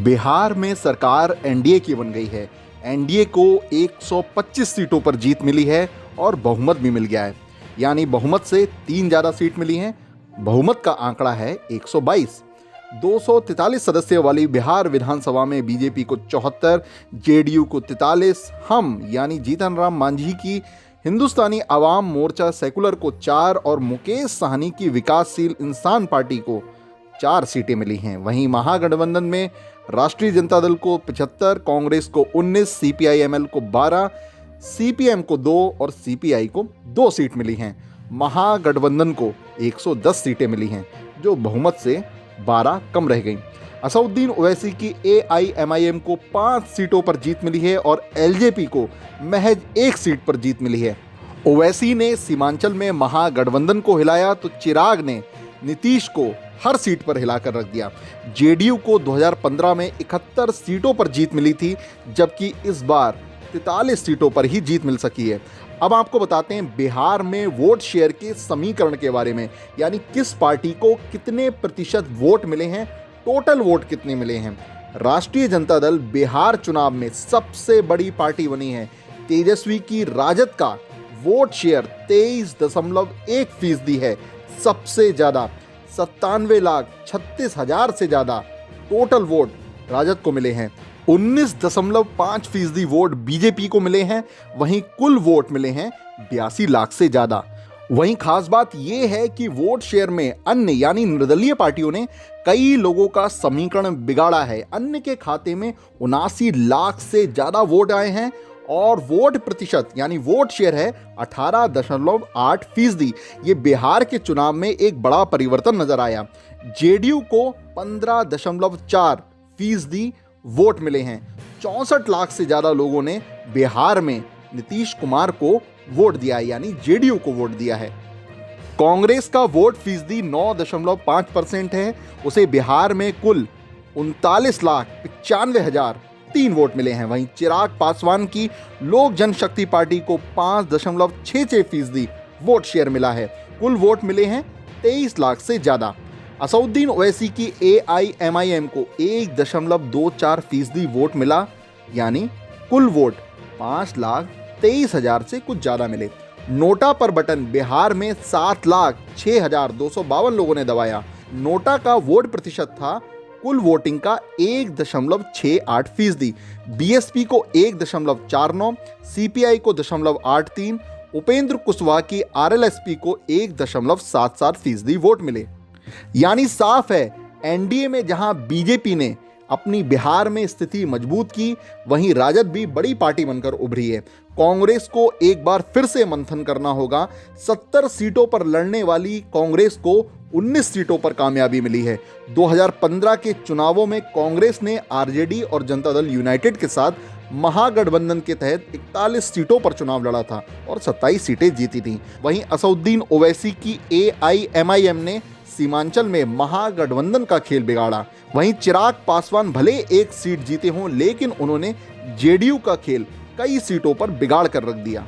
बिहार में सरकार एनडीए की बन गई है। एनडीए को 125 सीटों पर जीत मिली है और बहुमत भी मिल गया है, यानी बहुमत से 3 ज़्यादा सीट मिली हैं। बहुमत का आंकड़ा है 122। 243 सदस्यों वाली बिहार विधानसभा में बीजेपी को 74, जेडीयू को 43, हम यानी जीतन राम मांझी की हिंदुस्तानी आवाम मोर्चा सेकुलर को 4 और मुकेश साहनी की विकासशील इंसान पार्टी को 4 सीटें मिली हैं। वहीं महागठबंधन में राष्ट्रीय जनता दल को 75, कांग्रेस को 19, सीपीआई-एमएल को 12, सीपीएम को 2 और सीपीआई को 2 सीट मिली हैं। महागठबंधन को 110 सीटें मिली हैं, जो बहुमत से 12 कम रह गईं। असदुद्दीन ओवैसी की एआईएमआईएम को 5 सीटों पर जीत मिली है और एलजेपी को महज 1 सीट पर जीत मिली है। ओवैसी ने सीमांचल में महागठबंधन को हिलाया तो चिराग ने नीतीश को हर सीट पर हिलाकर रख दिया। जेडीयू को 2015 में 71 सीटों पर जीत मिली थी, जबकि इस बार 43 सीटों पर ही जीत मिल सकी है। अब आपको बताते हैं बिहार में वोट शेयर के समीकरण के बारे में, यानी किस पार्टी को कितने प्रतिशत वोट मिले हैं, टोटल वोट कितने मिले हैं। राष्ट्रीय जनता दल बिहार चुनाव में सबसे बड़ी पार्टी बनी है। तेजस्वी की राजद का वोट शेयर 23.1% है, सबसे ज्यादा 97,36,000 से ज्यादा टोटल वोट राजद को मिले हैं। 19.5% वोट बीजेपी को मिले हैं। वहीं कुल वोट मिले हैं 82 लाख से ज्यादा। वहीं खास बात यह है कि वोट शेयर में अन्य यानी निर्दलीय पार्टियों ने कई लोगों का समीकरण बिगाड़ा है। अन्य के खाते में 79 लाख से ज्यादा वोट आए हैं और वोट प्रतिशत यानी वोट शेयर है 18.8%। ये बिहार के चुनाव में एक बड़ा परिवर्तन नजर आया। जेडीयू को 15.4% वोट मिले हैं। 64 लाख से ज्यादा लोगों ने बिहार में नीतीश कुमार को वोट दिया है, यानी जेडीयू को वोट दिया है। कांग्रेस का वोट फीसदी 9.5% है। उसे बिहार में कुल 39,95,003 वोट मिले हैं। वहीं चिराग पासवान की लोक जनशक्ति पार्टी को 5.66% वोट शेयर मिला है। कुल वोट मिले हैं 23 लाख से ज्यादा। असदुद्दीन ओवैसी की एआईएमआईएम को 1.24% वोट मिला, यानी कुल वोट 5,23,000 से कुछ ज्यादा मिले। नोटा पर बटन बिहार में 7,06,252 लोगों ने दबाया। नोटा का वोट प्रतिशत था कुल वोटिंग का 1.68%। बीएसपी को 1.49, सीपीआई को 0.83, उपेंद्र कुशवाहा की आरएलएसपी को 1.77% वोट मिले। यानी साफ है, एनडीए में जहां बीजेपी ने अपनी बिहार में स्थिति मजबूत की, वहीं राजद भी बड़ी पार्टी बनकर उभरी है। कांग्रेस को एक बार फिर से मंथन करना होगा। 70 सीटों पर लड़ने वाली कांग्रेस को 19 सीटों पर कामयाबी मिली है। 2015 के चुनावों में कांग्रेस ने आरजेडी और जनता दल यूनाइटेड के साथ महागठबंधन के तहत 41 सीटों पर चुनाव लड़ा था और 27 सीटें जीती थीं। वहीं असदुद्दीन ओवैसी की एआईएमआईएम ने सीमांचल में महागठबंधन का खेल बिगाड़ा। वहीं चिराग पासवान भले 1 सीट जीते हों, लेकिन उन्होंने जेडीयू का खेल कई सीटों पर बिगाड़ कर रख दिया।